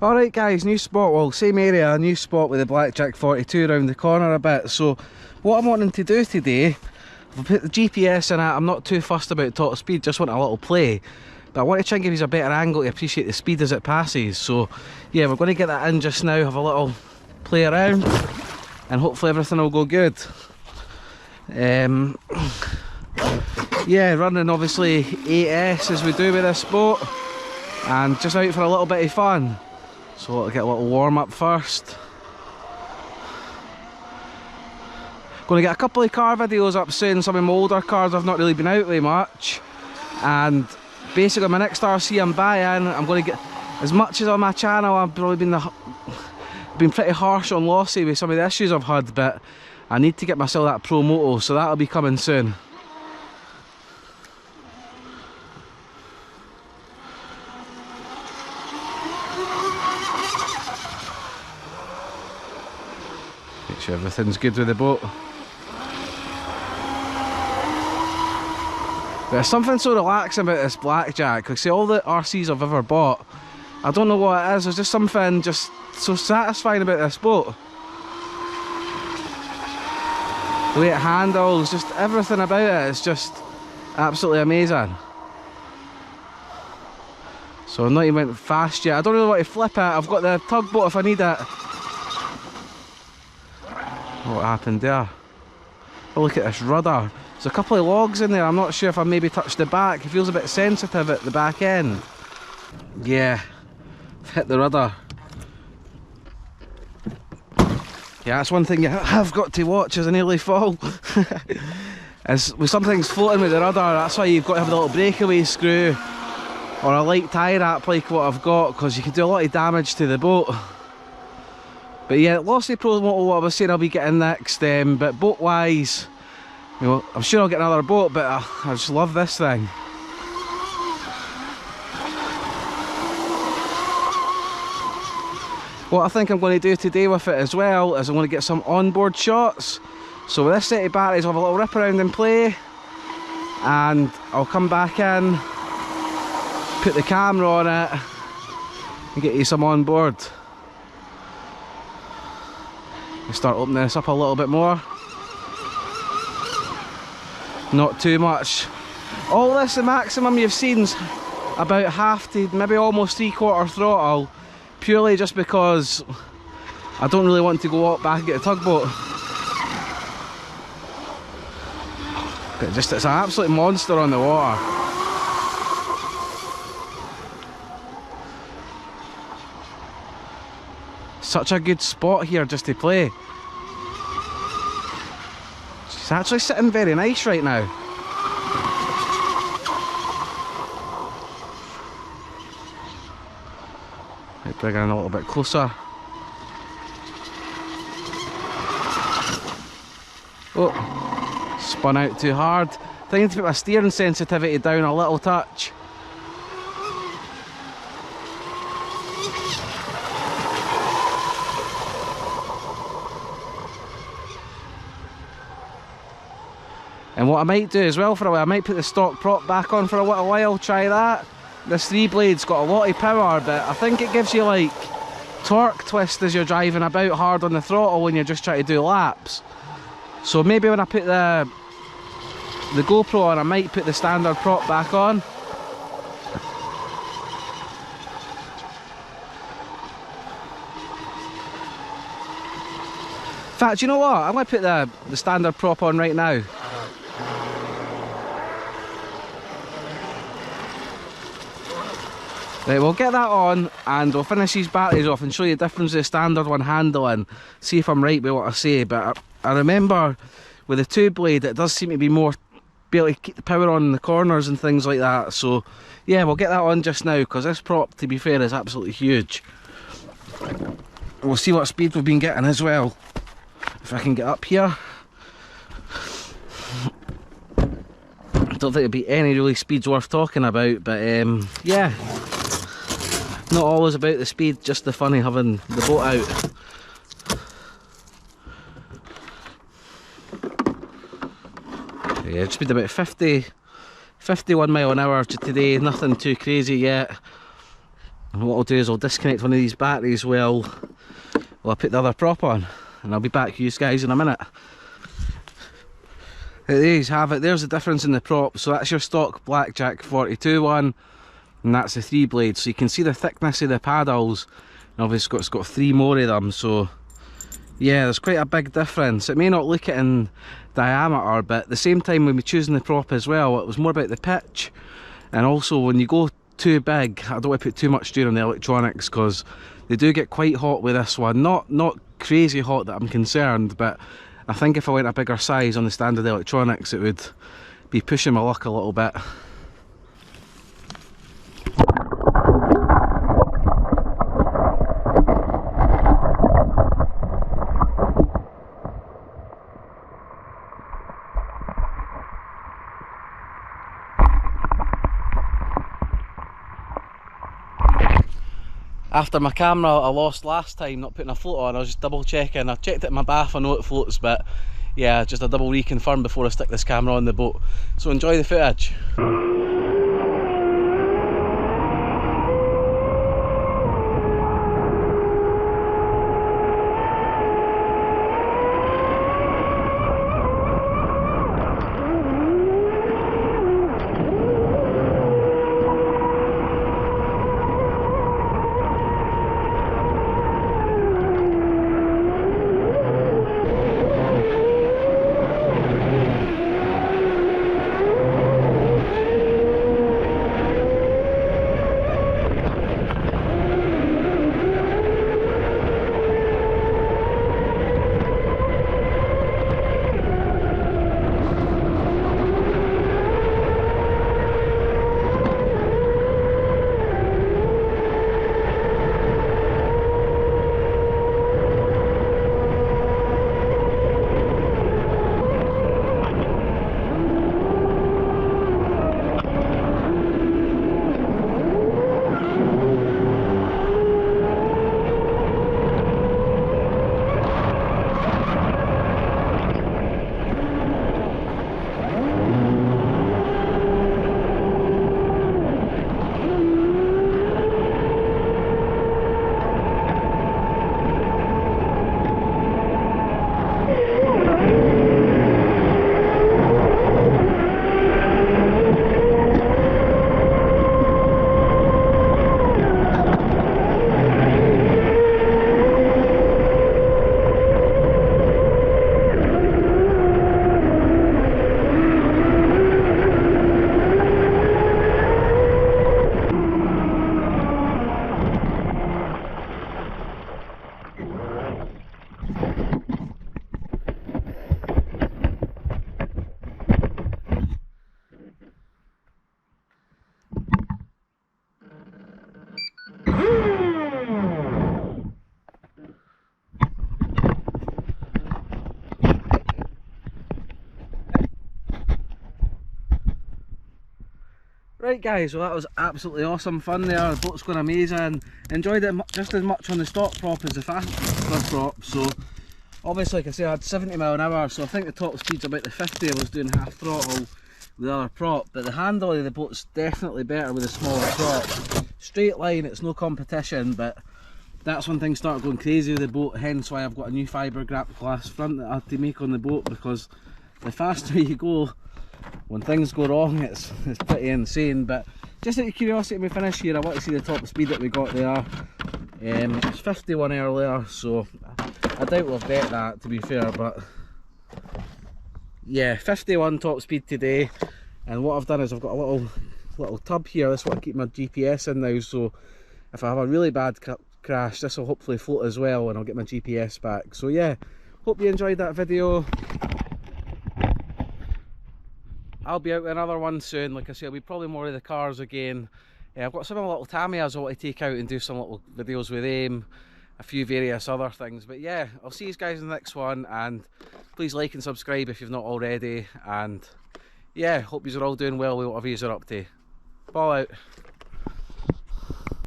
Alright guys, new spot, well same area, new spot with the Blackjack 42 around the corner a bit. So what I'm wanting to do today, I'll put the GPS in it. I'm not too fussed about top speed, just want a little play. But I want to try and give you a better angle to appreciate the speed as it passes. So yeah, we're going to get that in just now, have a little play around, and hopefully everything will go good. Yeah, running obviously 8S as we do with this boat, and just out for a little bit of fun. So I'll get a little warm up first. Going to get a couple of car videos up soon, some of my older cars I've not really been out with much. And basically my next RC I'm buying, I'm going to get, as much as on my channel I've probably been pretty harsh on Lossy with some of the issues I've had, but I need to get myself that Pro Moto, so that'll be coming soon. Make sure everything's good with the boat. There's something so relaxing about this Blackjack. Like, see, all the RCs I've ever bought, I don't know what it is, there's just something just so satisfying about this boat. The way it handles, just everything about it is just absolutely amazing. So I'm not even went fast yet. I don't really want to flip it. I've got the tugboat if I need it. What happened there? Oh, look at this rudder. There's a couple of logs in there. I'm not sure if I maybe touched the back. It feels a bit sensitive at the back end. Yeah, I've hit the rudder. Yeah, that's one thing you have got to watch as I nearly fall. Is with some things floating with the rudder, that's why you've got to have a little breakaway screw or a light tie wrap like what I've got, because you can do a lot of damage to the boat. But yeah, Lossy Pro Moto, what I was saying I'll be getting next, but boat wise, you know, I'm sure I'll get another boat, but I just love this thing. What I think I'm going to do today with it as well is I'm going to get some onboard shots. So with this set of batteries I'll have a little rip around and play, and I'll come back in, put the camera on it and get you some onboard. Start opening this up a little bit more. Not too much. All this, the maximum you've seen's about half to maybe almost 3/4 throttle, purely just because I don't really want to go up back and get a tugboat. But just, it's an absolute monster on the water. Such a good spot here just to play. She's actually sitting very nice right now. Right, bring her in a little bit closer. Oh, spun out too hard. I need to put my steering sensitivity down a little touch. And what I might do as well for a while, I might put the stock prop back on for a little while, try that. This 3-blade's got a lot of power, but I think it gives you like torque twist as you're driving about hard on the throttle when you're just trying to do laps. So maybe when I put the GoPro on, I might put the standard prop back on. In fact, you know what? I'm going to put the standard prop on right now. Right, we'll get that on and we'll finish these batteries off and show you the difference of the standard one handling. See if I'm right with what I say, but I remember with the 2-blade it does seem to be more, be able to keep the power on in the corners and things like that. So yeah, we'll get that on just now, because this prop, to be fair, is absolutely huge. We'll see what speed we've been getting as well. If I can get up here. I don't think there'll be any really speeds worth talking about, but yeah. Not always about the speed, just the fun of having the boat out. Yeah, it's been about 51 mile an hour to today, nothing too crazy yet. And what I'll do is I'll disconnect one of these batteries while I put the other prop on, and I'll be back to you guys in a minute. There you have it, there's the difference in the prop. So that's your stock Blackjack 42 one, and that's the 3 blades. So you can see the thickness of the paddles, and obviously it's got 3 more of them, so yeah, there's quite a big difference. It may not look it in diameter, but at the same time when we're choosing the prop as well, it was more about the pitch. And also when you go too big, I don't want to put too much strain on the electronics, because they do get quite hot with this one. Not crazy hot that I'm concerned, but I think if I went a bigger size on the standard electronics, it would be pushing my luck a little bit. After my camera I lost last time, not putting a float on, I was just double checking. I checked it in my bath, I know it floats, but yeah, just a double reconfirm before I stick this camera on the boat. So enjoy the footage. Right guys, well that was absolutely awesome fun there. The boat's going amazing. Enjoyed it just as much on the stock prop as the fast prop. So obviously, like I say, I had 70 mile an hour, so I think the top speed's about the 50. I was doing half throttle with the other prop, but the handle of the boat's definitely better with a smaller prop. Straight line, it's no competition, but that's when things start going crazy with the boat, hence why I've got a new fiberglass front that I have to make on the boat, because the faster you go, when things go wrong, it's pretty insane. But just out of curiosity, when we finish here, I want to see the top speed that we got there. It was 51 earlier, so I doubt we'll bet that, to be fair, but yeah, 51 top speed today. And what I've done is I've got a little tub here. This is what I keep my GPS in now, so if I have a really bad crash, this will hopefully float as well and I'll get my GPS back. So yeah, hope you enjoyed that video. I'll be out with another one soon. Like I say, I'll be probably more of the cars again. I've got some little Tamias I want to take out and do some little videos with them, a few various other things. But yeah, I'll see you guys in the next one, and please like and subscribe if you've not already. And yeah, hope you're all doing well with whatever you're up to. Ball out.